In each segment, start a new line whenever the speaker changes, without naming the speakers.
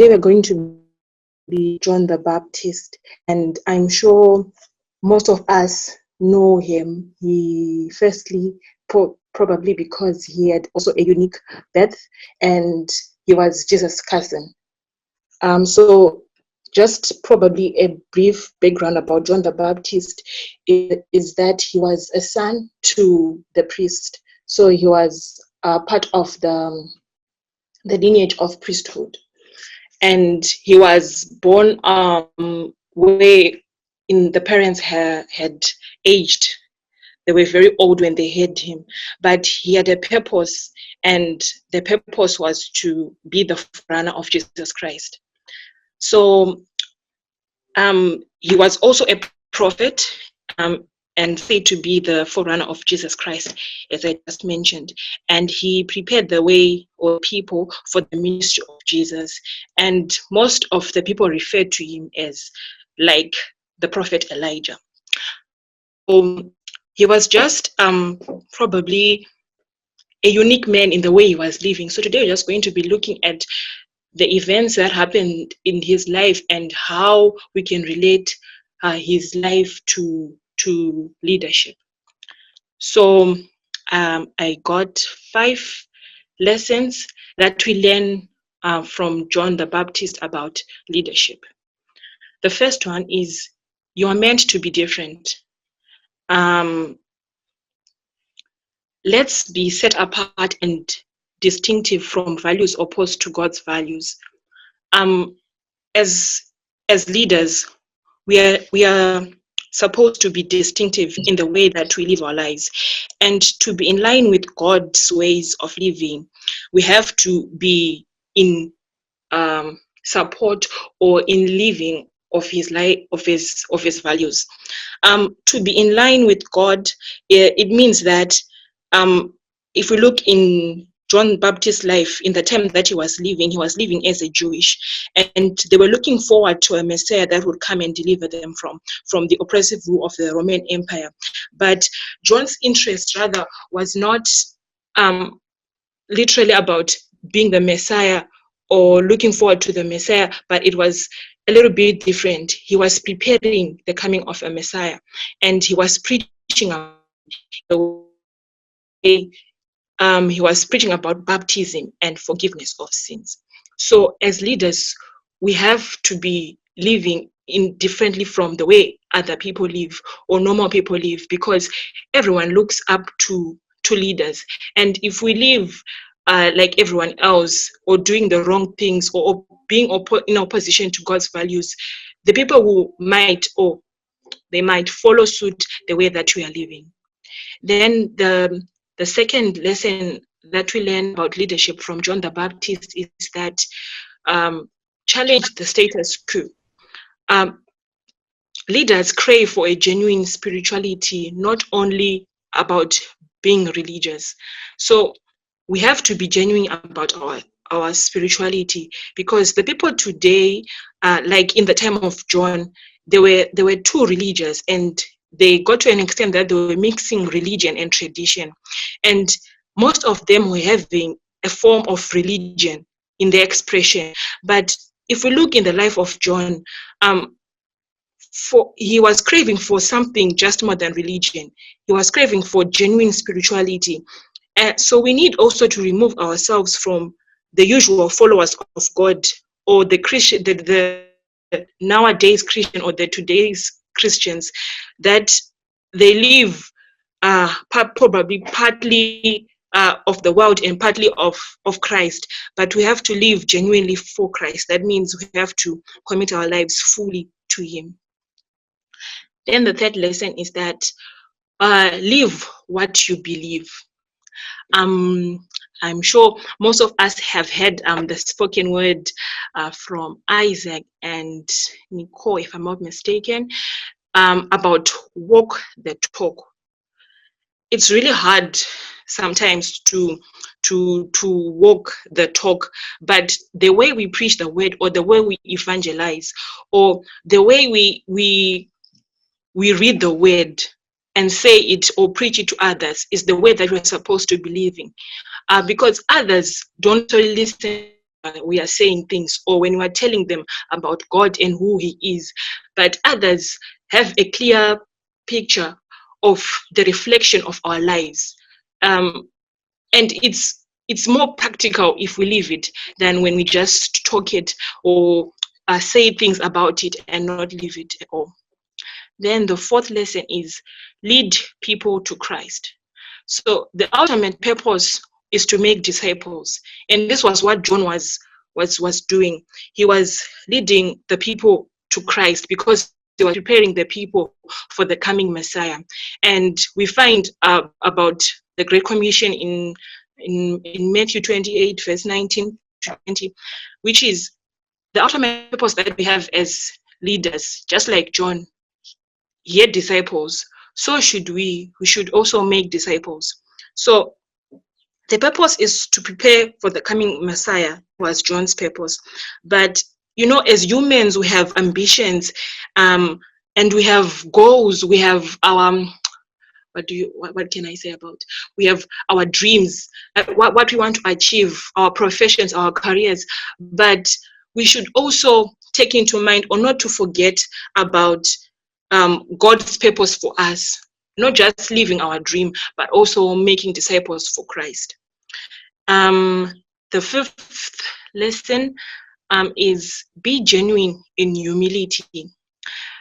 today we're going to be John the Baptist, and I'm sure most of us know him. He firstly, probably because he had also a unique birth, and he was Jesus' cousin. So just probably a brief background about John the Baptist is that he was a son to the priest. So he was part of the lineage of priesthood. And he was born where the parents had aged. They were very old when they had him, but he had a purpose, and the purpose was to be the forerunner of Jesus Christ. So he was also a prophet, and said to be the forerunner of Jesus Christ, as I just mentioned. And he prepared the way or people for the ministry of Jesus. And most of the people referred to him as like the prophet Elijah. He was just probably a unique man in the way he was living. So today we're just going to be looking at the events that happened in his life and how we can relate his life to leadership. So I got 5 lessons that we learn from John the Baptist about leadership. The first one is you are meant to be different. Let's be set apart and distinctive from values opposed to God's values. As leaders, we are supposed to be distinctive in the way that we live our lives, and to be in line with God's ways of living. We have to be in support or in living of his life, of his values. To be in line with God, it means that if we look in John Baptist's life, in the time that he was living as a Jewish, and they were looking forward to a Messiah that would come and deliver them from the oppressive rule of the Roman Empire. But John's interest rather was not literally about being the Messiah or looking forward to the Messiah, but it was a little bit different. He was preparing the coming of a Messiah, and he was preaching he was preaching about baptism and forgiveness of sins. So as leaders, we have to be living differently from the way other people live or normal people live, because everyone looks up to leaders. And if we live like everyone else, or doing the wrong things, or being in opposition to God's values, the people who might follow suit the way that we are living. Then the second lesson that we learn about leadership from John the Baptist is that challenge the status quo. Leaders crave for a genuine spirituality, not only about being religious. So we have to be genuine about our spirituality, because the people today, like in the time of John, they were too religious, and they got to an extent that they were mixing religion and tradition. And most of them were having a form of religion in their expression. But if we look in the life of John, he was craving for something just more than religion. He was craving for genuine spirituality. So we need also to remove ourselves from the usual followers of God, or the Christian, the nowadays Christian, or the today's Christians, that they live probably partly of the world and partly of Christ. But we have to live genuinely for Christ. That means we have to commit our lives fully to him. Then the third lesson is that live what you believe. I'm sure most of us have heard the spoken word from Isaac and Nicole, if I'm not mistaken, about walk the talk. It's really hard sometimes to walk the talk, but the way we preach the word, or the way we evangelize, or the way we read the word and say it or preach it to others, is the way that we're supposed to be living. Because others don't really listen we are saying things, or when we are telling them about God and who He is. But others have a clear picture of the reflection of our lives. And it's more practical if we live it than when we just talk it or say things about it and not live it at all. Then the fourth lesson is lead people to Christ. So the ultimate purpose is to make disciples, and this was what John was doing. He was leading the people to Christ because he was preparing the people for the coming Messiah. And we find about the Great Commission in Matthew 28, verse 19 to 20, which is the ultimate purpose that we have as leaders. Just like John, he had disciples, so should we. We should also make disciples. So the purpose is to prepare for the coming Messiah, was John's purpose. But as humans, we have ambitions, and we have goals. We have our what can I say about? We have our dreams, what we want to achieve, our professions, our careers. But we should also take into mind, or not to forget about God's purpose for us, not just living our dream, but also making disciples for Christ. The fifth lesson is be genuine in humility.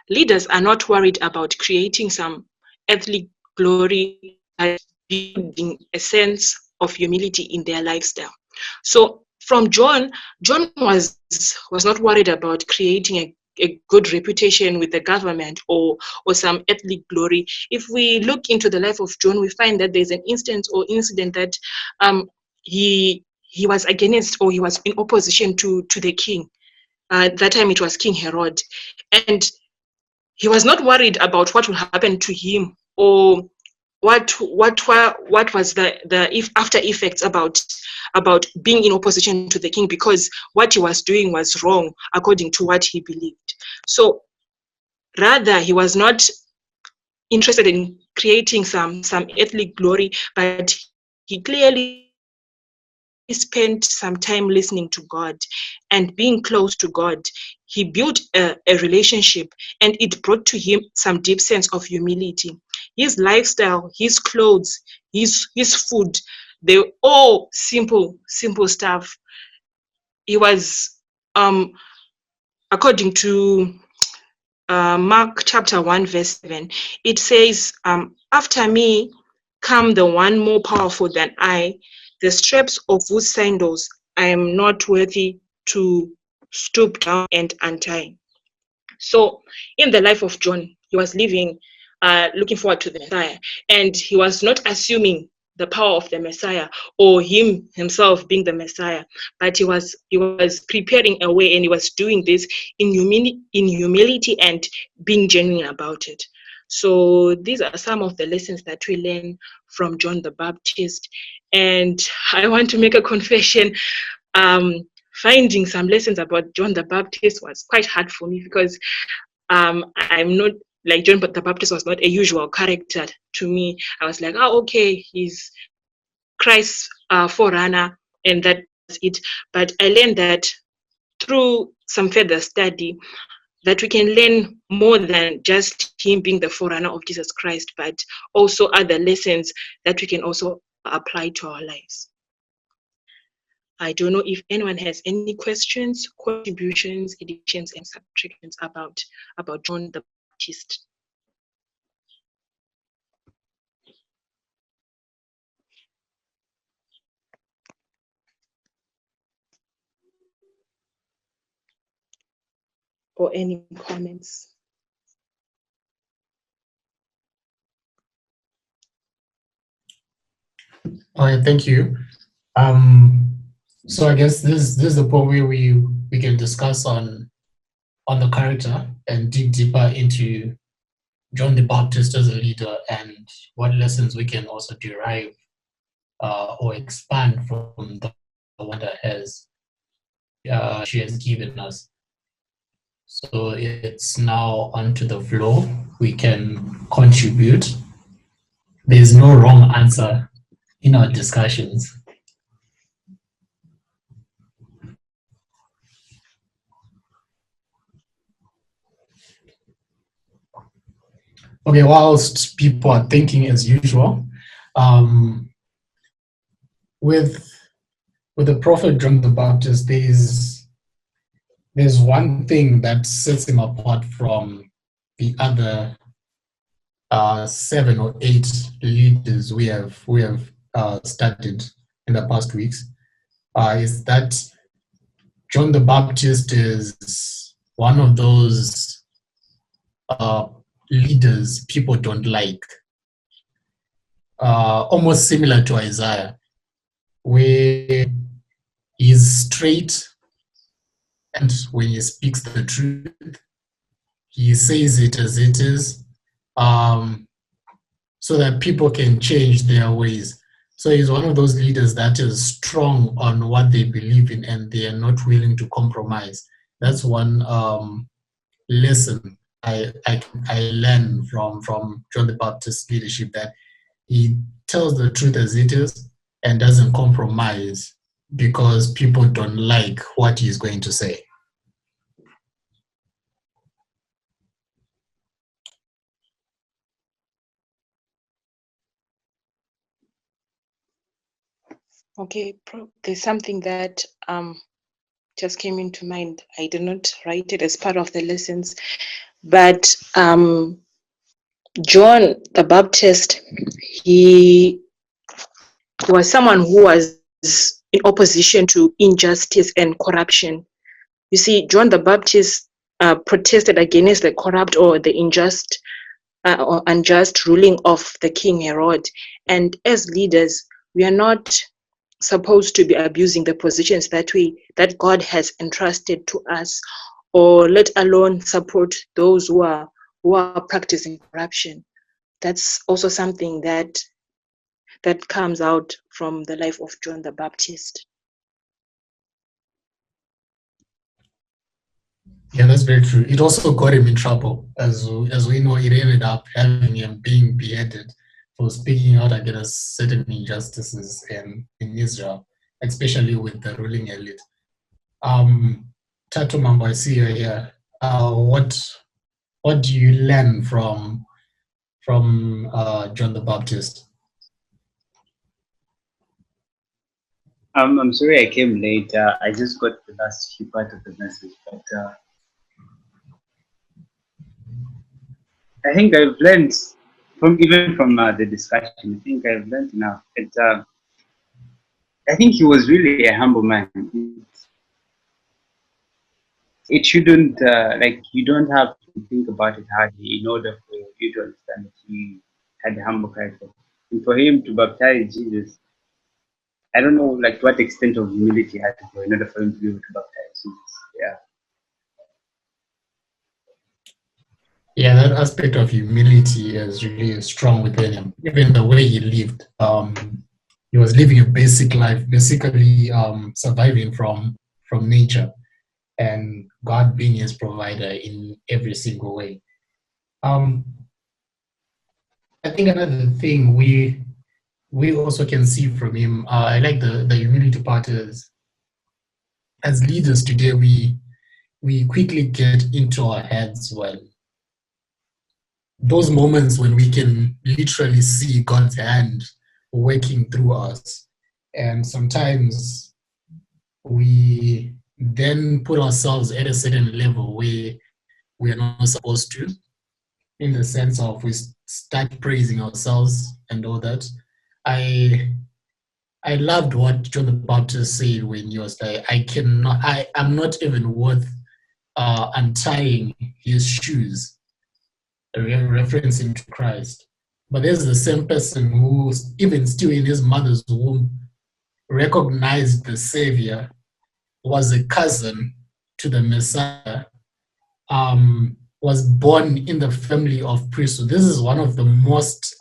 Leaders are not worried about creating some earthly glory, but building a sense of humility in their lifestyle. So from John was not worried about creating a good reputation with the government or some earthly glory. If we look into the life of John, we find that there's an instance or incident that he was against, or he was in opposition to the king. That time it was King Herod, and he was not worried about what will happen to him, or what was the if after effects about being in opposition to the king, because what he was doing was wrong according to what he believed. So rather, he was not interested in creating some earthly glory, but he clearly spent some time listening to God and being close to God. He built a relationship, and it brought to him some deep sense of humility. His lifestyle, his clothes, his food, they were all simple stuff. He was, according to Mark chapter 1, verse 7, it says, after me come the one more powerful than I, the straps of whose sandals I am not worthy to stoop down and untie. So in the life of John, he was living, looking forward to the Messiah, and he was not assuming the power of the Messiah or himself being the Messiah, but he was preparing a way, and he was doing this in humility and being genuine about it. So these are some of the lessons that we learn from John the Baptist. And I want to make a confession. Finding some lessons about John the Baptist was quite hard for me, because I'm not like John, but the Baptist was not a usual character to me. I was like, oh, okay, he's Christ's forerunner, and that's it. But I learned that through some further study, that we can learn more than just him being the forerunner of Jesus Christ, but also other lessons that we can also apply to our lives. I don't know if anyone has any questions, contributions, additions, and subtractions about John the Baptist. Or any comments?
Thank you. So I guess this is the point where we can discuss on the character and dig deeper into John the Baptist as a leader, and what lessons we can also derive or expand from the one that she has given us. So it's now onto the floor. We can contribute. There's no wrong answer in our discussions. Okay, whilst people are thinking as usual, um, with the prophet John the Baptist, there's one thing that sets him apart from the other 7 or 8 leaders we have studied in the past weeks. Is that John the Baptist is one of those uh, leaders people don't like, almost similar to Isaiah, where he's straight and when he speaks the truth, he says it as it is, um, so that people can change their ways. So he's one of those leaders that is strong on what they believe in and they are not willing to compromise. That's one lesson I learned from John the Baptist's leadership, that he tells the truth as it is and doesn't compromise because people don't like what he's going to say.
Okay, there's something that just came into mind. I did not write it as part of the lessons, but John the Baptist, he was someone who was in opposition to injustice and corruption. You see, John the Baptist protested against the corrupt or the or unjust ruling of the King Herod. And as leaders, we are not supposed to be abusing the positions that God has entrusted to us, or let alone support those who are practicing corruption. That's also something that comes out from the life of John the Baptist.
Yeah, that's very true. It also got him in trouble. As we know, it ended up having him being beheaded for speaking out against certain injustices in Israel, especially with the ruling elite. Tatu Mambo, I see you here. What do you learn from John the Baptist?
I'm sorry I came late. I just got the last few part of the message, but I think I've learned from the discussion. I think I've learned enough. I think he was really a humble man. It shouldn't like you don't have to think about it hard in order for you to understand that he had a humble character. And for him to baptize Jesus, I don't know like to what extent of humility he had to go in order for him to be able to baptize Jesus. Yeah.
Yeah, that aspect of humility is really strong within him. Even the way he lived, he was living a basic life, basically surviving from nature, and God being his provider in every single way. I think another thing we also can see from him, I like the humility part, is as leaders today we quickly get into our heads when those moments when we can literally see God's hand working through us. And sometimes we then put ourselves at a certain level where we are not supposed to, in the sense of we start praising ourselves and all that. I loved what John the Baptist said when he was like, I'm not even worth untying his shoes, referencing to Christ. But there's the same person who, even still in his mother's womb, recognized the Savior, was a cousin to the Messiah, was born in the family of priests. So this is one of the most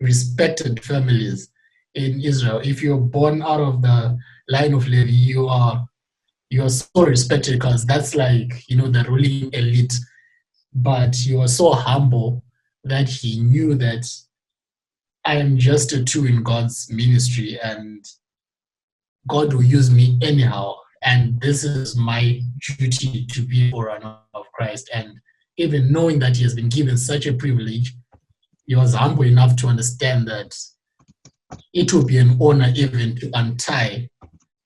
respected families in Israel. If you're born out of the line of Levi, you are so respected because that's like, the ruling elite. But he was so humble that he knew that I am just a tool in God's ministry and God will use me anyhow. And this is my duty to be a forerunner of Christ. And even knowing that he has been given such a privilege, he was humble enough to understand that it would be an honor even to untie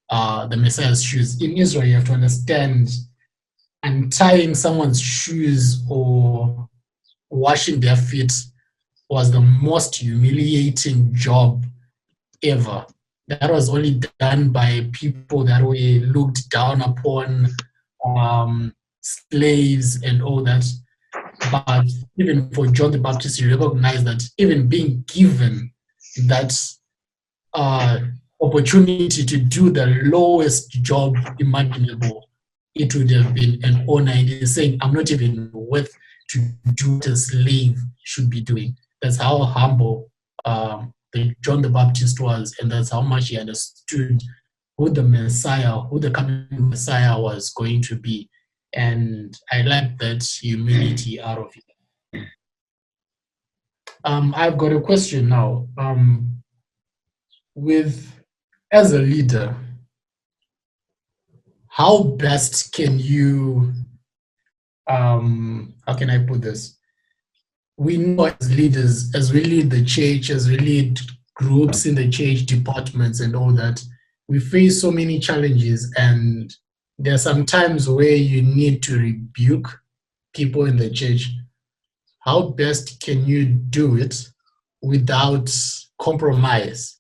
the Messiah's shoes. In Israel, you have to understand untying someone's shoes or washing their feet was the most humiliating job ever. That was only done by people that were looked down upon, slaves and all that. But even for John the Baptist, he recognized that even being given that opportunity to do the lowest job imaginable, it would have been an honor. And he's saying, I'm not even worth to do what a slave should be doing. That's how humble John the Baptist was, and that's how much he understood who the Messiah, who the coming Messiah was going to be. And I like that humility out of it. I've got a question now. As a leader, how best can you, how can I put this? We know as leaders, as we lead the church, as we lead groups in the church, departments and all that, we face so many challenges, and there are some times where you need to rebuke people in the church. How best can you do it without compromise,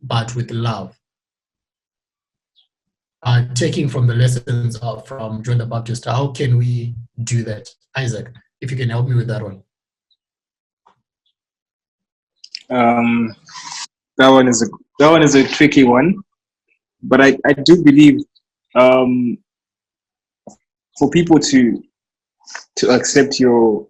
but with love? Taking from the lessons from John the Baptist, how can we do that? Isaac, if you can help me with that one.
That one is a tricky one, but I do believe for people to accept your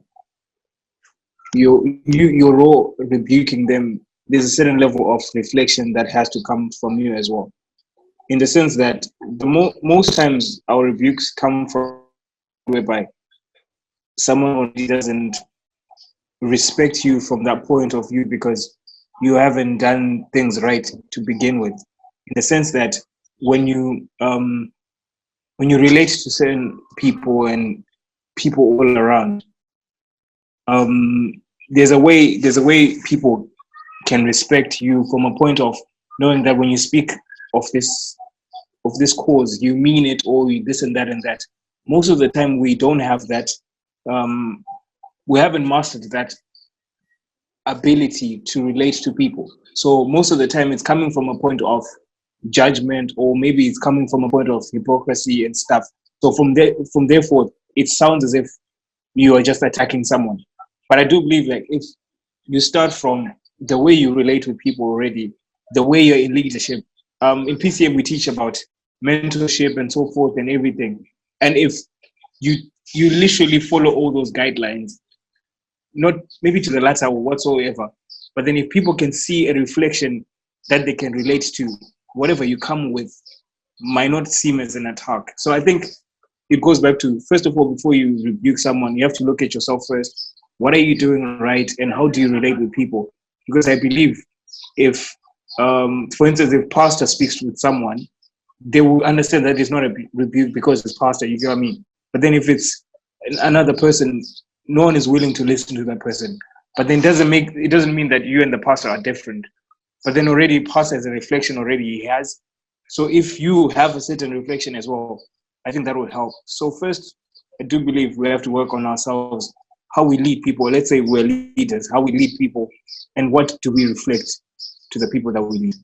role rebuking them, there's a certain level of reflection that has to come from you as well, in the sense that most times our rebukes come from whereby someone doesn't respect you from that point of view because you haven't done things right to begin with, in the sense that when you relate to certain people and people all around, there's a way people can respect you from a point of knowing that when you speak of this cause, you mean it, or this and that and that. Most of the time we don't have that. We haven't mastered that ability to relate to people. So most of the time it's coming from a point of judgment, or maybe it's coming from a point of hypocrisy and stuff. So from therefore it sounds as if you are just attacking someone. But I do believe, like, if you start from the way you relate with people already, the way you're in leadership. In PCM we teach about mentorship and so forth and everything. And if you literally follow all those guidelines, not maybe to the latter or whatsoever, but then if people can see a reflection that they can relate to, whatever you come with might not seem as an attack. So I think it goes back to, first of all, before you rebuke someone, you have to look at yourself first. What are you doing right, and how do you relate with people? Because I believe if, for instance, if pastor speaks with someone, they will understand that it's not a rebuke because it's pastor, you get what I mean? But then if it's another person, no one is willing to listen to that person. But then it doesn't mean that you and the pastor are different. But then already pastor has a reflection already he has. So if you have a certain reflection as well, I think that will help. So first, I do believe we have to work on ourselves, how we lead people. Let's say we're leaders, how we lead people, and what do we reflect to the people that we lead.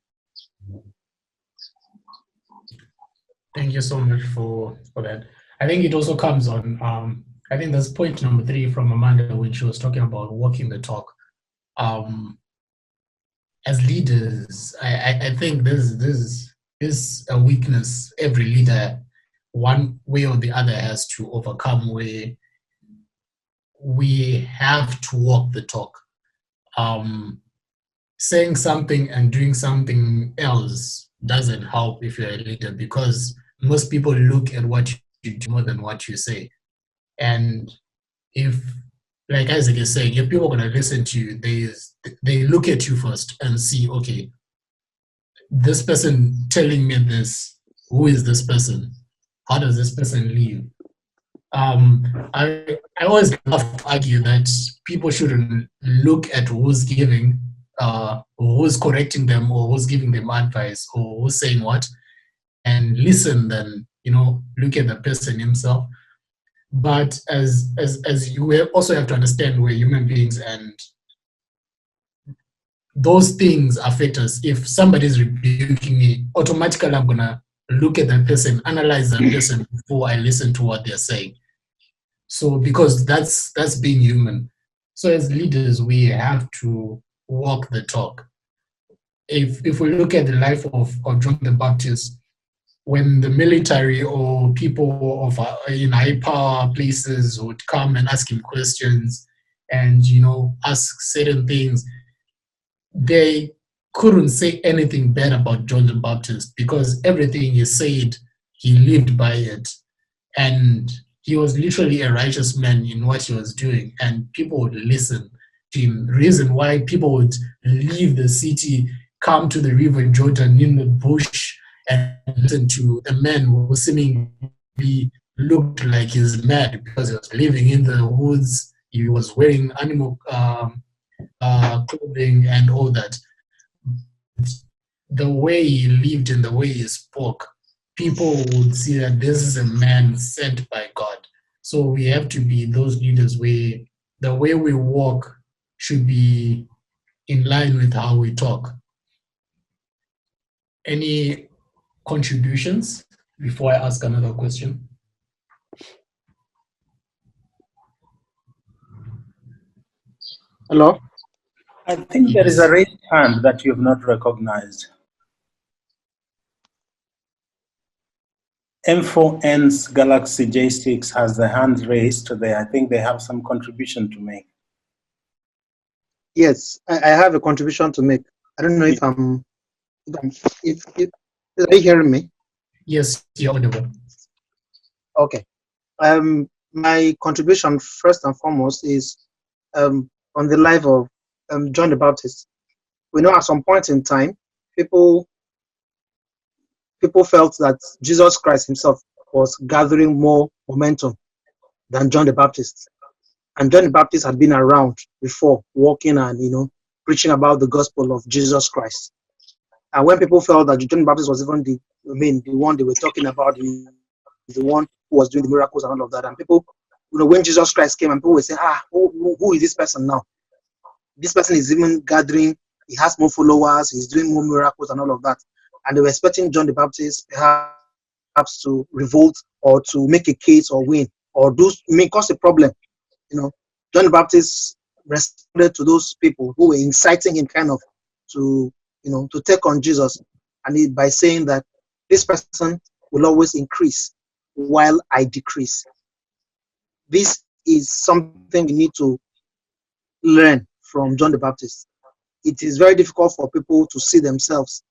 Thank you so much for that. I think it also comes on, I think that's point number 3 from Amanda when she was talking about walking the talk. As leaders, I think this is a weakness every leader, one way or the other, has to overcome, where we have to walk the talk. Saying something and doing something else doesn't help if you're a leader, because most people look at what you do more than what you say. And if, like Isaac is saying, if people are going to listen to you, they look at you first and see, okay, this person telling me this, who is this person? How does this person live? I always love to argue that people shouldn't look at who's giving, or who's correcting them, or who's giving them advice, or who's saying what, and listen. Then look at the person himself. But as you also have to understand, we're human beings, and those things affect us. If somebody's rebuking me, automatically I'm gonna look at that person, analyze that person before I listen to what they're saying. So because that's being human. So as leaders, we have to walk the talk. If we look at the life of John the Baptist, when the military or people of in high power places would come and ask him questions and ask certain things, they couldn't say anything bad about John the Baptist because everything he said, he lived by it. And he was literally a righteous man in what he was doing, and people would listen to him. The reason why people would leave the city, come to the river Jordan in the bush, and listen to a man who seemingly looked like he's mad because he was living in the woods, he was wearing animal clothing and all that. The way he lived and the way he spoke, people would see that this is a man sent by God. So we have to be those leaders where the way we walk should be in line with how we talk. Any contributions before I ask another question?
Hello?
I think there is a raised hand that you have not recognized. M4N's Galaxy J6 has the hand raised today. I think they have some contribution to make.
Yes, I have a contribution to make. I don't know if are you hearing me?
Yes, you're audible.
Okay. My contribution first and foremost is on the life of John the Baptist. We know at some point in time, people felt that Jesus Christ himself was gathering more momentum than John the Baptist. And John the Baptist had been around before, walking and preaching about the gospel of Jesus Christ. And when people felt that John the Baptist was even the one they were talking about, the one who was doing the miracles and all of that, and people, when Jesus Christ came, and people were saying, who is this person now? This person is even gathering, he has more followers, he's doing more miracles and all of that. And they were expecting John the Baptist perhaps to revolt or to make a case or win or cause a problem. John the Baptist responded to those people who were inciting him kind of to take on Jesus, and by saying that this person will always increase while I decrease. This is something we need to learn from John the Baptist. It is very difficult for people to see themselves,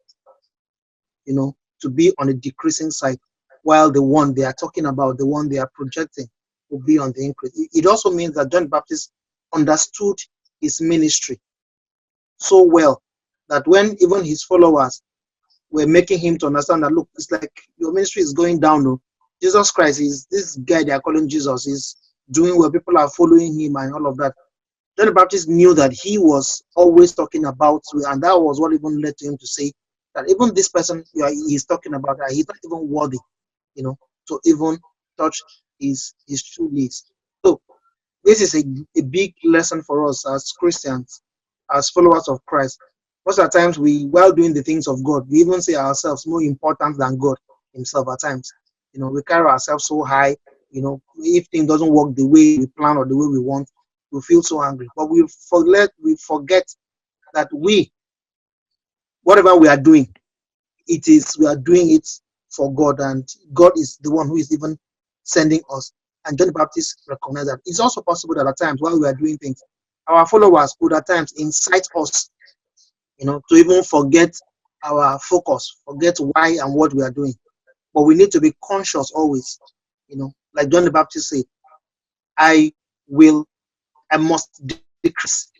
to be on a decreasing side, while the one they are talking about, the one they are projecting, will be on the increase. It also means that John the Baptist understood his ministry so well that when even his followers were making him to understand that, look, it's like your ministry is going down. No? Jesus Christ is this guy they are calling Jesus, is doing well, people are following him and all of that. John the Baptist knew that he was always talking about, and that was what even led to him to say that even this person he's talking about, that he's not even worthy, to even touch his true needs. So this is a big lesson for us as Christians, as followers of Christ. Most of the times, while doing the things of God, we even see ourselves more important than God himself at times. We carry ourselves so high, if things doesn't work the way we plan or the way we want, we feel so angry. But we forget that whatever we are doing, we are doing it for God, and God is the one who is even sending us. And John the Baptist recognized that. It's also possible that at times while we are doing things, our followers could at times incite us, to even forget our focus, forget why and what we are doing. But we need to be conscious always, like John the Baptist said, I must decrease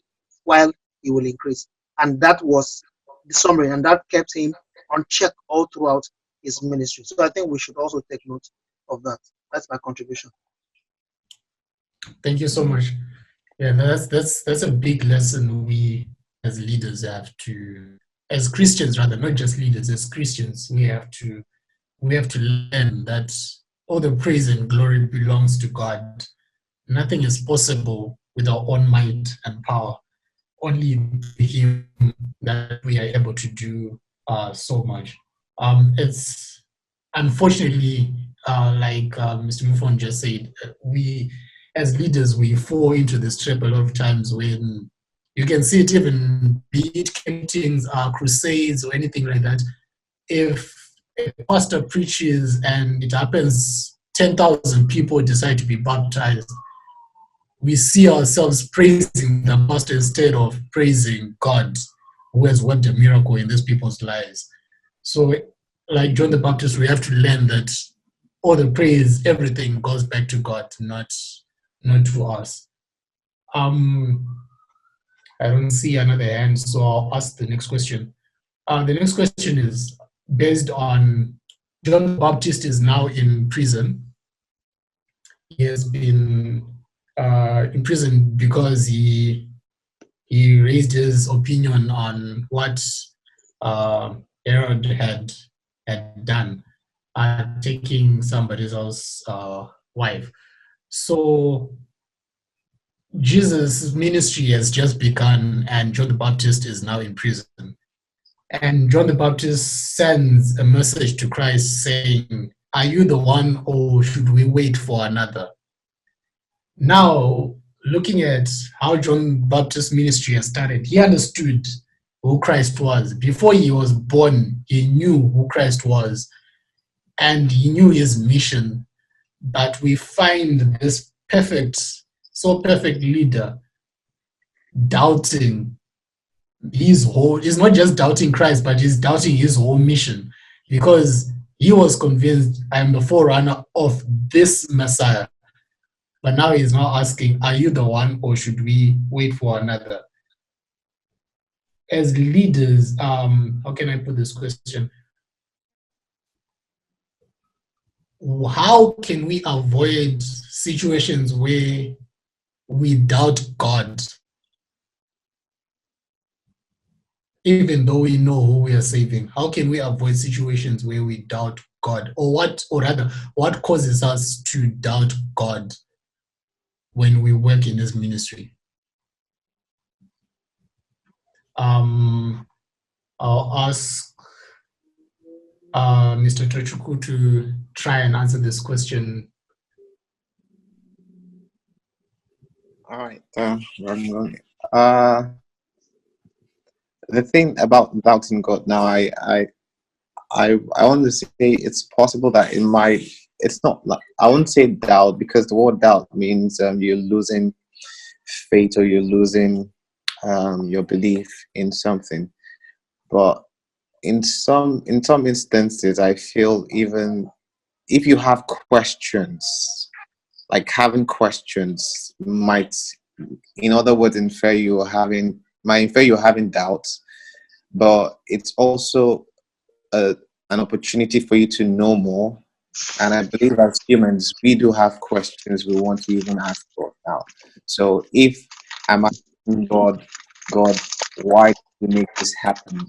while he will increase. And that was the summary, and that kept him on check all throughout his ministry. So I think we should also take note of that. That's my contribution.
Thank you so much. Yeah, that's a big lesson we as leaders have to, as Christians rather, not just leaders, as Christians, we have to learn that all the praise and glory belongs to God. Nothing is possible with our own might and power. Only through Him that we are able to do so much. It's unfortunately, like Mr. Mufon just said, we as leaders we fall into this trap a lot of times when you can see it even be it meetings, crusades, or anything like that. If a pastor preaches and it happens 10,000 people decide to be baptized, we see ourselves praising the pastor instead of praising God who has worked a miracle in these people's lives. So, like John the Baptist, we have to learn that all the praise, everything goes back to God, not to us. I don't see another hand, so I'll ask the next question. The next question is based on John the Baptist is now in prison. He has been imprisoned because he raised his opinion on what Herod had done, taking somebody else's wife. So Jesus' ministry has just begun, and John the Baptist is now in prison. And John the Baptist sends a message to Christ saying, "Are you the one, or should we wait for another?" Now, looking at how John Baptist's ministry has started, he understood who Christ was. Before he was born, he knew who Christ was and he knew his mission. But we find this so perfect leader doubting he's not just doubting Christ, but he's doubting his whole mission because he was convinced, I am the forerunner of this Messiah. But now he's now asking, are you the one or should we wait for another? As leaders, how can I put this question? How can we avoid situations where we doubt God, even though we know who we are saving? How can we avoid situations where we doubt God? Or rather, what causes us to doubt God when we work in this ministry? I'll ask Mr. Tochukwu to try and answer this question.
All right. The thing about doubting God now, I want to say it's possible that it might. It's not. I wouldn't say doubt because the word doubt means you're losing faith or you're losing your belief in something. But in some instances, I feel even if you have questions, like having questions might, in other words, might infer you're having doubts, but it's also an opportunity for you to know more. And I believe as humans, we do have questions we want to even ask God now. So if I'm asking God, why did you make this happen?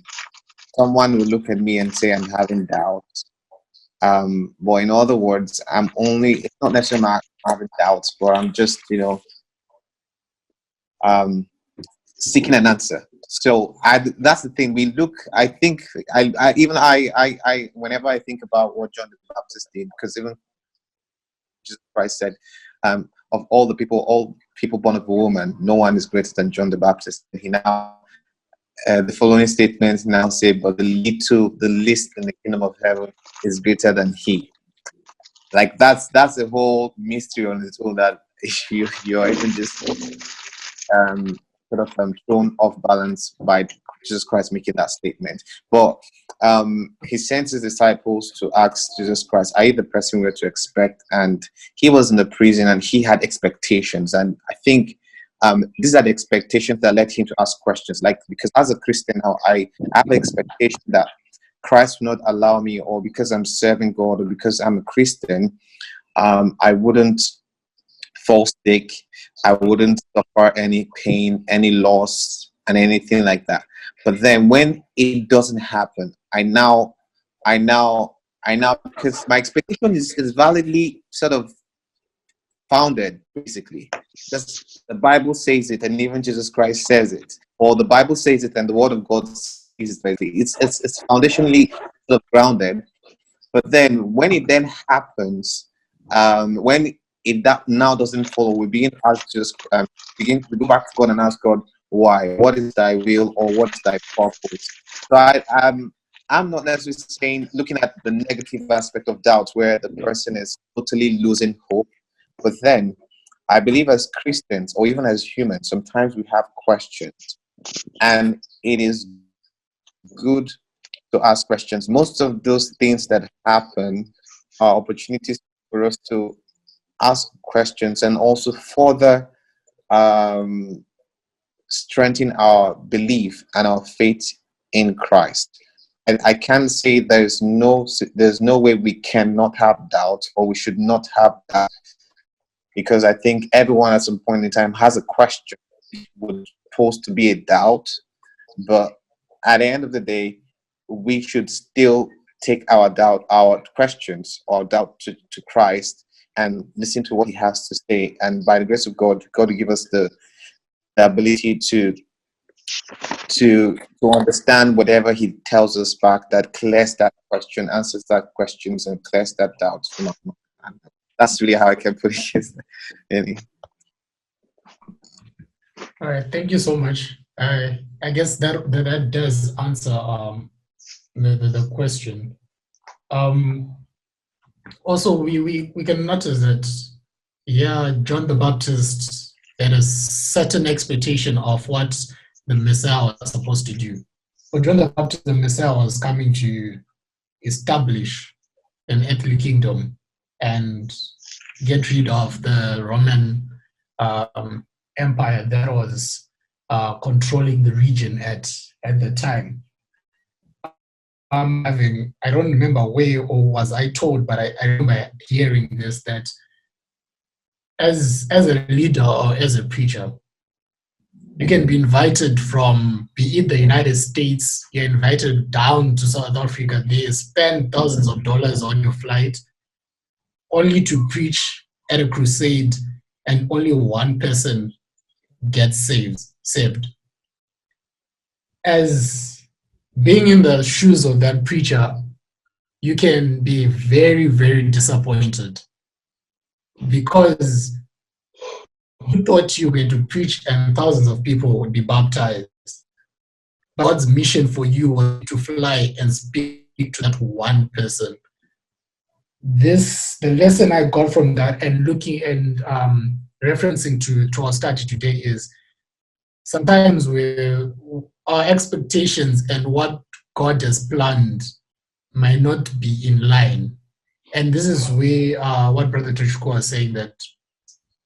Someone will look at me and say I'm having doubts. But in other words, it's not necessarily I'm having doubts, but I'm just, seeking an answer. So that's the thing. I think, whenever I think about what John the Baptist did, because even Jesus Christ said, of all people born of a woman, no one is greater than John the Baptist. He now, the following statements now say, but the least in the kingdom of heaven is greater than he. Like that's a whole mystery on its own, that you're even just sort of thrown off balance by Jesus Christ making that statement. But he sent his disciples to ask Jesus Christ, are you the person we were to expect? And he was in the prison and he had expectations. And I think these are the expectations that led him to ask questions. Like, because as a Christian now, I have the expectation that Christ will not allow me, or because I'm serving God, or because I'm a Christian, I wouldn't fall sick. I wouldn't suffer any pain, any loss, and anything like that. But then when it doesn't happen, I now, because my expectation is validly sort of founded, basically. Because the Bible says it, and even Jesus Christ says it, or the Bible says it, and the Word of God says it. Basically, it's foundationally sort of grounded. But then, when it then happens, when it that now doesn't follow, we begin to ask just begin to go back to God and ask God why, what is Thy will, or what is Thy purpose. So I'm not necessarily saying looking at the negative aspect of doubt, where the person is totally losing hope. But then, I believe as Christians, or even as humans, sometimes we have questions, and it is good to ask questions. Most of those things that happen are opportunities for us to ask questions and also further strengthen our belief and our faith in Christ. And I can say there's no way we cannot have doubt, or we should not have doubt, because I think everyone at some point in time has a question would supposed to be a doubt, but at the end of the day, we should still take our doubt, our questions, our doubt to Christ and listen to what He has to say. And by the grace of God, God will give us the ability to understand whatever He tells us back, that clears that question, answers that questions, and clears that doubt from our mind. That's really how I can put it. Really.
All right, thank you so much. I guess that does answer the question. Also, we can notice that, yeah, John the Baptist had a certain expectation of what the Messiah was supposed to do. For John the Baptist, the Messiah was coming to establish an earthly kingdom and get rid of the Roman empire that was controlling the region at the time. I don't remember where or was I told, but I remember hearing this, that as a leader or as a preacher, you can be invited from, be it the United States, you're invited down to South Africa, they spend thousands of dollars on your flight only to preach at a crusade, and only one person gets saved. As being in the shoes of that preacher, you can be very, very disappointed, because you thought you were going to preach and thousands of people would be baptized. But God's mission for you was to fly and speak to that one person. The lesson I got from that, and looking and referencing to our study today, is sometimes our expectations and what God has planned might not be in line. And this is where what Brother Toshiko was saying, that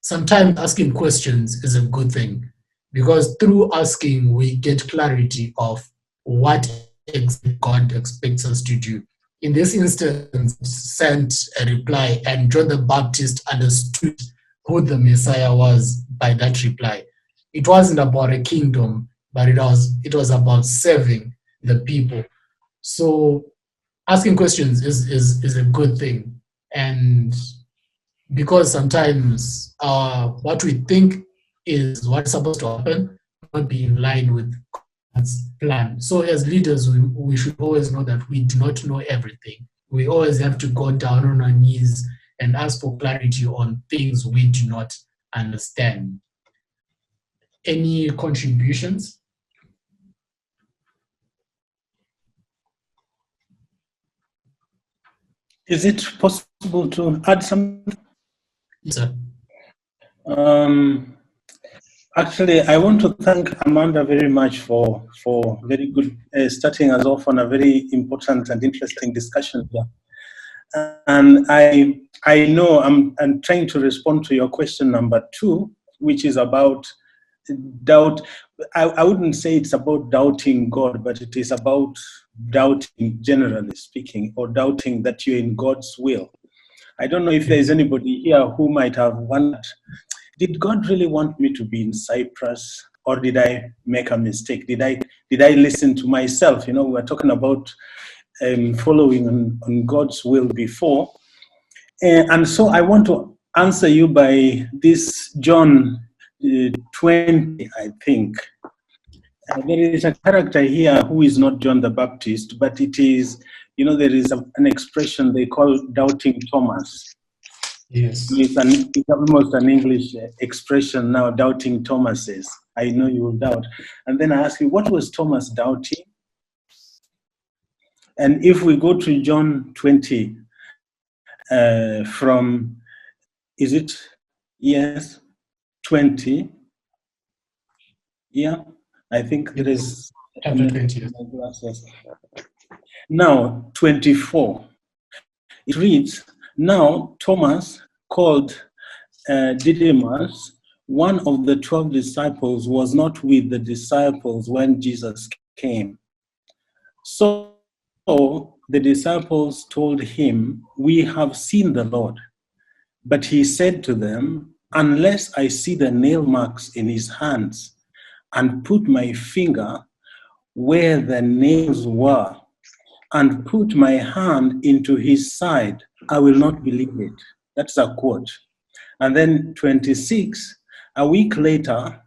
sometimes asking questions is a good thing, because through asking, we get clarity of what God expects us to do. In this instance, sent a reply, and John the Baptist understood who the Messiah was by that reply. It wasn't about a kingdom, but it was about serving the people. So asking questions is a good thing. And because sometimes what we think is what's supposed to happen not be in line with God's plan. So as leaders, we should always know that we do not know everything. We always have to go down on our knees and ask for clarity on things we do not understand. Any contributions?
Is it possible to add something?
Yes, sir.
Actually, I want to thank Amanda very much for very good starting us off on a very important and interesting discussion here. And I know I'm trying to respond to your question number 2, which is about doubt. I wouldn't say it's about doubting God, but it is about doubting, generally speaking, or doubting that you're in God's will. I don't know if there is anybody here who might have wondered, did God really want me to be in Cyprus, or did I make a mistake? Did I listen to myself? You know, we were talking about following on God's will before. And so I want to answer you by this John 20, I think. There is a character here who is not John the Baptist, but it is, you know, there is an expression they call doubting Thomas.
Yes.
It's almost an English expression now, doubting Thomases. I know you will doubt. And then I ask you, what was Thomas doubting? And if we go to John 20, from, is it? Yes, 20. Yeah, I think there is.
Chapter 20.
Now, 24. It reads, now Thomas, called Didymus, one of the 12 disciples, was not with the disciples when Jesus came. So the disciples told him, we have seen the Lord. But he said to them, unless I see the nail marks in his hands and put my finger where the nails were and put my hand into his side, I will not believe it. That's a quote. And then 26, a week later,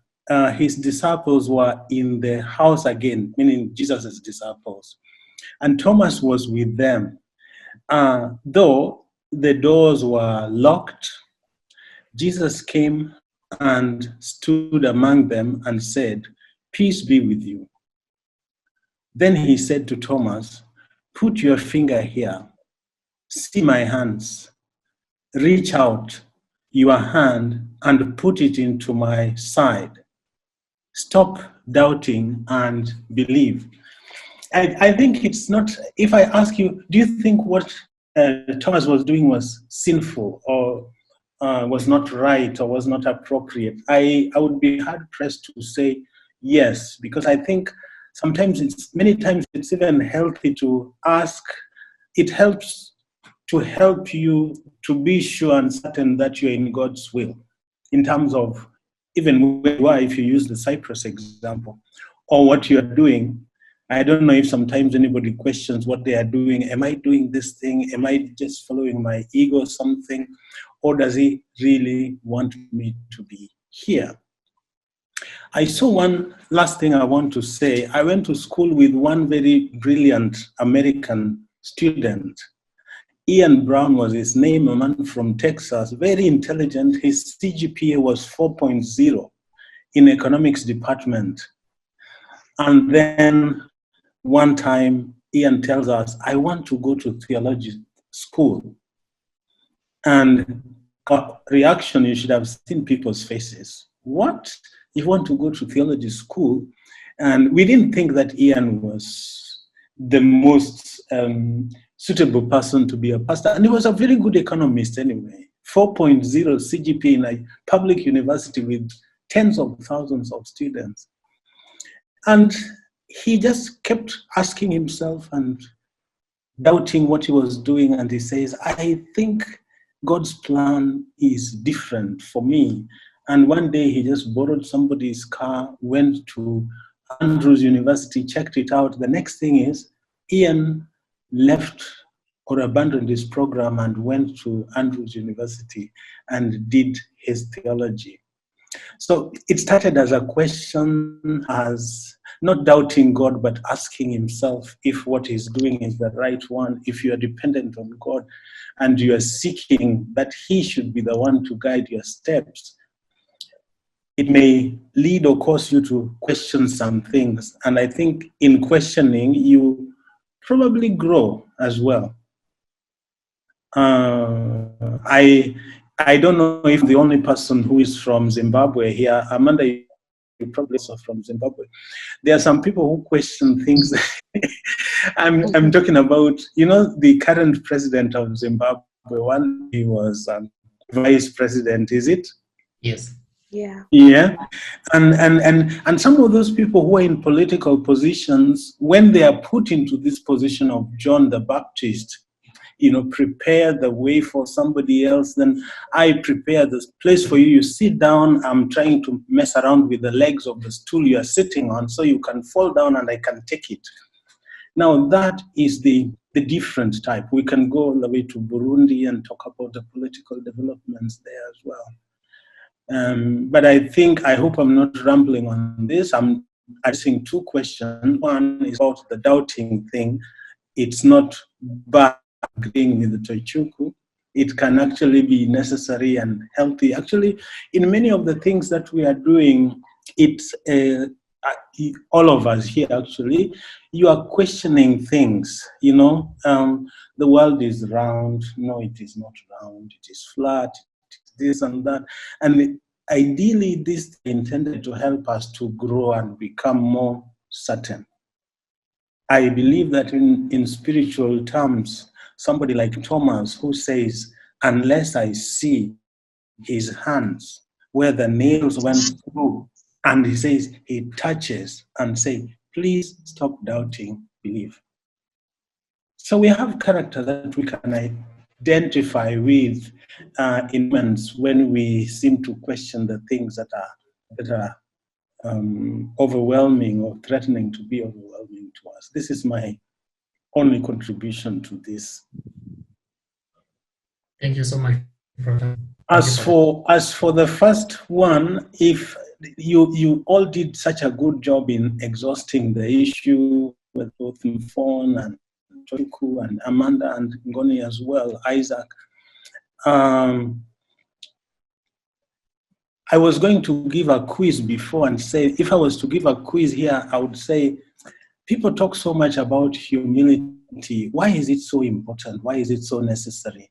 his disciples were in the house again, meaning Jesus' disciples. And Thomas was with them. Though the doors were locked, Jesus came and stood among them and said, peace be with you. Then he said to Thomas, put your finger here, see my hands, reach out your hand and put it into my side. Stop doubting and believe. I think it's not, if I ask you, do you think what Thomas was doing was sinful or was not right or was not appropriate? I would be hard pressed to say yes, because I think many times it's even healthy to ask. It helps to help you to be sure and certain that you're in God's will, in terms of even where you are, if you use the Cyprus example, or what you're doing. I don't know if sometimes anybody questions what they are doing. Am I doing this thing? Am I just following my ego or something? Or does he really want me to be here? I saw one last thing I want to say. I went to school with one very brilliant American student. Ian Brown was his name, a man from Texas, very intelligent. His CGPA was 4.0 in economics department. And then one time, Ian tells us, I want to go to theology school. And our reaction, you should have seen people's faces. What? You want to go to theology school? And we didn't think that Ian was the most suitable person to be a pastor. And he was a very good economist anyway. 4.0 CGPA in a public university with tens of thousands of students. And he just kept asking himself and doubting what he was doing. And he says, I think God's plan is different for me. And one day he just borrowed somebody's car, went to Andrews University, checked it out. The next thing is Ian left or abandoned his program and went to Andrews University and did his theology. So it started as a question, as not doubting God, but asking himself if what he's doing is the right one, if you are dependent on God and you are seeking that he should be the one to guide your steps. It may lead or cause you to question some things. And I think in questioning, you probably grow as well. I don't know if the only person who is from Zimbabwe here, Amanda, you're probably also from Zimbabwe. There are some people who question things. I'm talking about, you know, the current president of Zimbabwe. One, he was vice president, is it?
Yes.
Yeah.
Yeah. And some of those people who are in political positions, when they are put into this position of John the Baptist, prepare the way for somebody else. Then I prepare this place for you. You sit down. I'm trying to mess around with the legs of the stool you are sitting on so you can fall down and I can take it. Now that is the different type. We can go all the way to Burundi and talk about the political developments there as well. But I hope I'm not rambling on this. I'm asking two questions. One is about the doubting thing. It's not bad agreeing with the Toichuku. It can actually be necessary and healthy. Actually, in many of the things that we are doing, it's all of us here actually, you are questioning things, the world is round. No, it is not round. It is flat. This and that. And ideally, this is intended to help us to grow and become more certain. I believe that in spiritual terms, somebody like Thomas who says, unless I see his hands where the nails went through, and he says, he touches and say, please stop doubting, believe. So we have character that we can identify with in moments when we seem to question the things that are overwhelming or threatening to be overwhelming to us. This is my only contribution to this.
Thank you so much, Professor.
As for the first one, if you all did such a good job in exhausting the issue with both Mfon and Toiku and Amanda and Ngoni as well, Isaac. I was going to give a quiz before and say, if I was to give a quiz here, I would say, people talk so much about humility. Why is it so important? Why is it so necessary?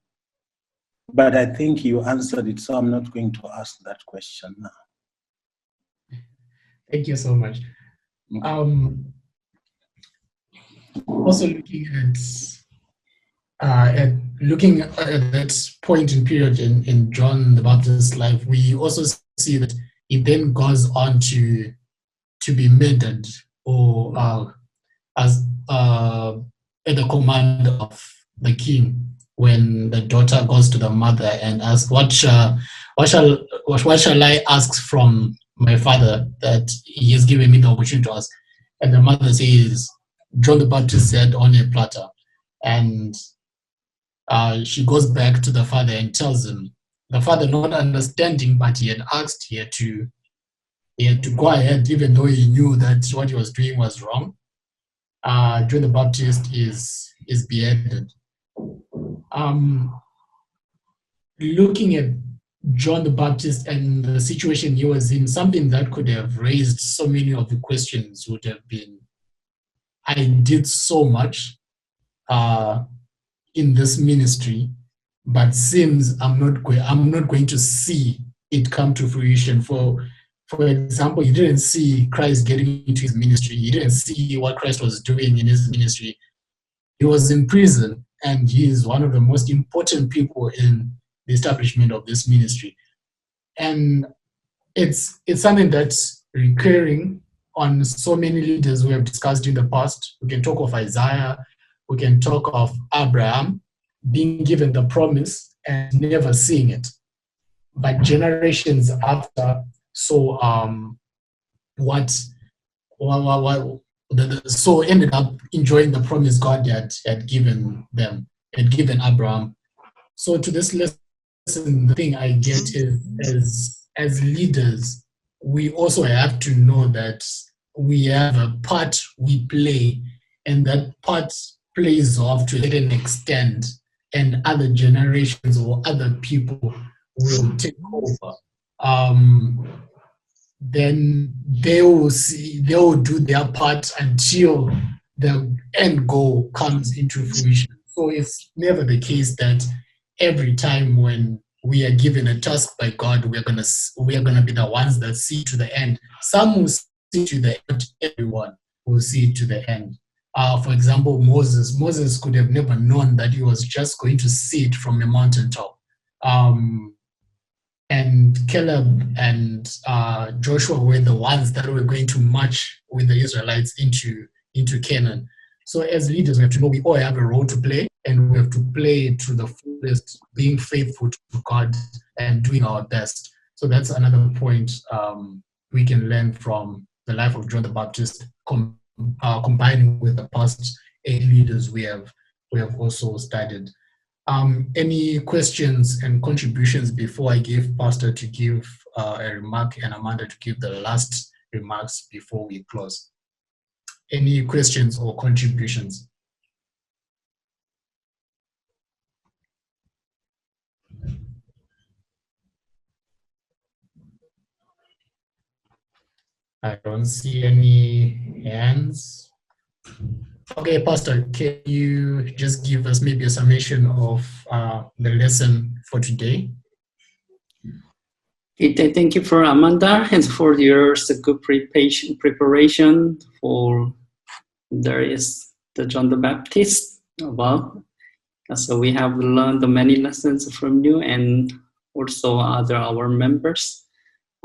But I think you answered it, so I'm not going to ask that question now.
Thank you so much. Also looking at that point in period in John the Baptist's life, we also see that it then goes on to be murdered or as at the command of the king, when the daughter goes to the mother and asks, what shall I ask from my father that he has given me the opportunity to ask? And the mother says, John the Baptist said on a platter. And she goes back to the father and tells him, the father not understanding, but he had asked he had to go ahead, even though he knew that what he was doing was wrong. John the Baptist is beheaded. Looking at John the Baptist and the situation he was in, something that could have raised so many of the questions would have been, I did so much in this ministry, but seems I'm not going to see it come to fruition. For example, you didn't see Christ getting into his ministry. You didn't see what Christ was doing in his ministry. He was in prison, and he is one of the most important people in the establishment of this ministry. And it's something that's recurring on so many leaders we have discussed in the past. We can talk of Isaiah, we can talk of Abraham being given the promise and never seeing it. But generations after, so so ended up enjoying the promise God had given them, had given Abraham. So to this lesson, the thing I get is as leaders, we also have to know that we have a part we play, and that part plays off to a certain extent, and other generations or other people will take over. Then they will do their part until the end goal comes into fruition. So it's never the case that every time when we are given a task by God, we are gonna be the ones that see to the end. Some will see to the end, everyone will see to the end. For example, Moses could have never known that he was just going to see it from a mountaintop. And Caleb and Joshua were the ones that were going to march with the Israelites into Canaan. So as leaders, we have to know we all have a role to play, and we have to play it to the fullest, being faithful to God and doing our best. So that's another point we can learn from the life of John the Baptist, combining with the past 8 leaders we have also studied. Any questions and contributions before I give Pastor to give a remark and Amanda to give the last remarks before we close? Any questions or contributions? I don't see any hands. Okay, Pastor, can you just give us maybe a summation of the lesson for today?
Thank you for Amanda and for your good preparation for there is the John the Baptist about. So we have learned many lessons from you and also our members.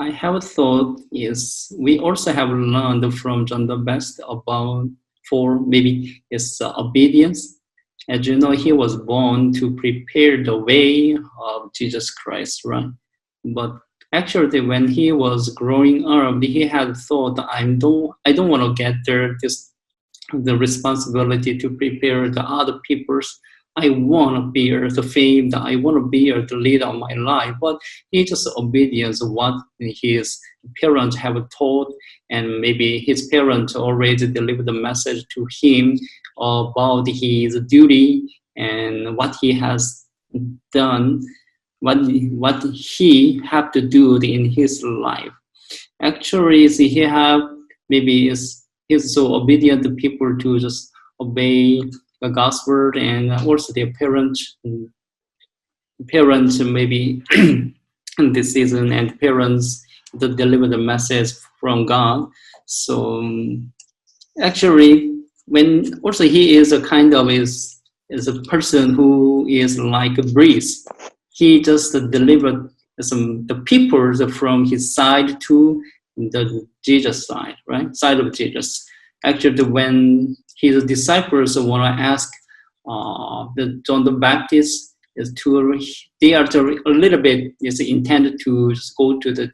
I have thought is we also have learned from John the Baptist about for maybe his obedience. As you know, he was born to prepare the way of Jesus Christ, right? But actually, when he was growing up, he had thought, I don't want to get there, the responsibility to prepare the other people's. I want to bear the fame, that I want to bear the lead of my life. But he just obedience what his parents have taught, and maybe his parents already delivered the message to him about his duty and what he has done, what he have to do in his life. Actually, he have maybe he's so obedient to people to just obey the gospel, and also their parents maybe in this season, and parents that deliver the message from God. So actually, when also he is a kind of is a person who is like a breeze. He just delivered the people from his side to the Jesus side, right? Side of Jesus. Actually, when his disciples want to ask the John the Baptist they are a little bit is intended to just go to the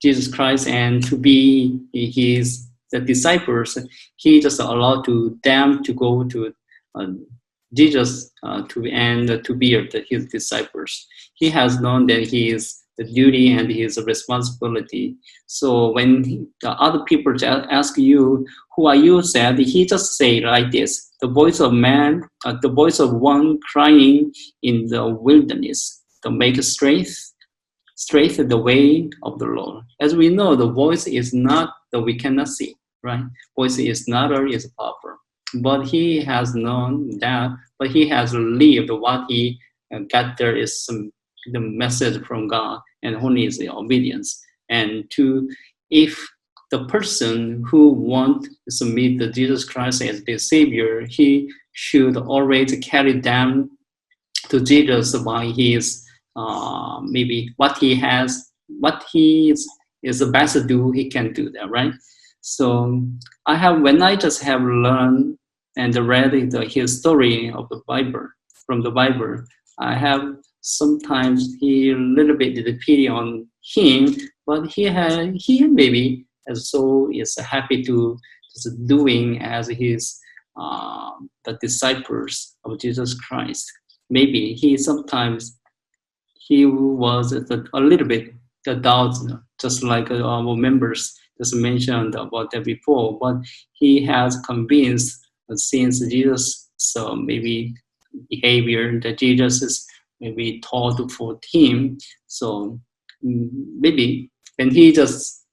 Jesus Christ and to be the disciples. He just allowed them to go to Jesus to be his disciples. He has known that he is the duty and his responsibility. So when the other people ask you, who are you, said, he just say like this: the voice of man, the voice of one crying in the wilderness, to make straight the way of the Lord. As we know, the voice is not that we cannot see, right? Voice is not or is powerful. But he has known that, but he has lived what he got there is the message from God, and only is the obedience. And if the person who wants to submit to Jesus Christ as their Savior, he should always carry them to Jesus by his maybe what he has, what he is the best to do, he can do that, right? So when I just have learned and read his story of the Bible, from the Bible, I have sometimes he a little bit the pity on him, but he maybe also is happy to just doing as his the disciples of Jesus Christ. Maybe he was a little bit the doubts, just like our members just mentioned about that before, but he has convinced since Jesus, so maybe behavior that Jesus is maybe taught for him. So maybe when he just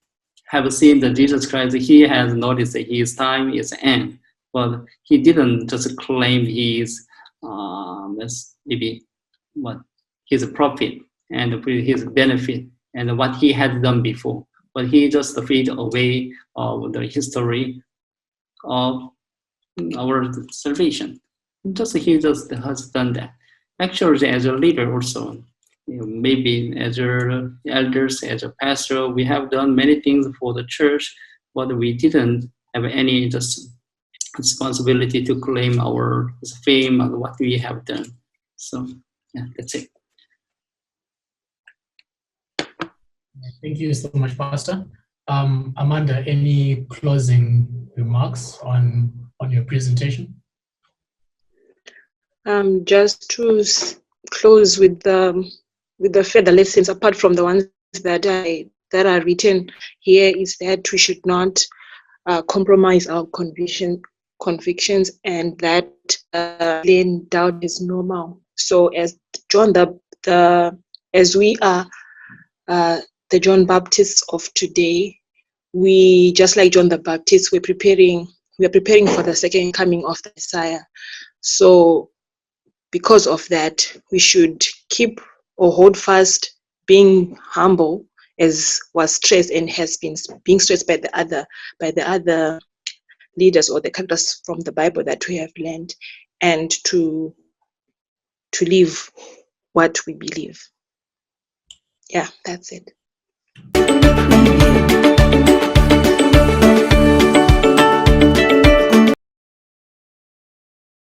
have seen that Jesus Christ, he has noticed that his time is end, but he didn't just claim he is maybe what he's a prophet and his benefit and what he had done before, but he just fade away of the history of our salvation. He just has done that. Actually, as a leader also, maybe as your elders, as a pastor, we have done many things for the church, but we didn't have any just responsibility to claim our fame and what we have done. So yeah, that's it.
Thank you so much, Pastor. Amanda, any closing remarks on your presentation?
Just to close with the further lessons, apart from the ones that are written here, is that we should not compromise our convictions, and that plain doubt is normal. So as John as we are the John Baptists of today, we, just like John the Baptist, we are preparing for the second coming of the Messiah. So because of that, we should keep or hold fast being humble, as was stressed and has been being stressed by the other leaders or the characters from the Bible that we have learned, and to live what we believe. Yeah, that's it.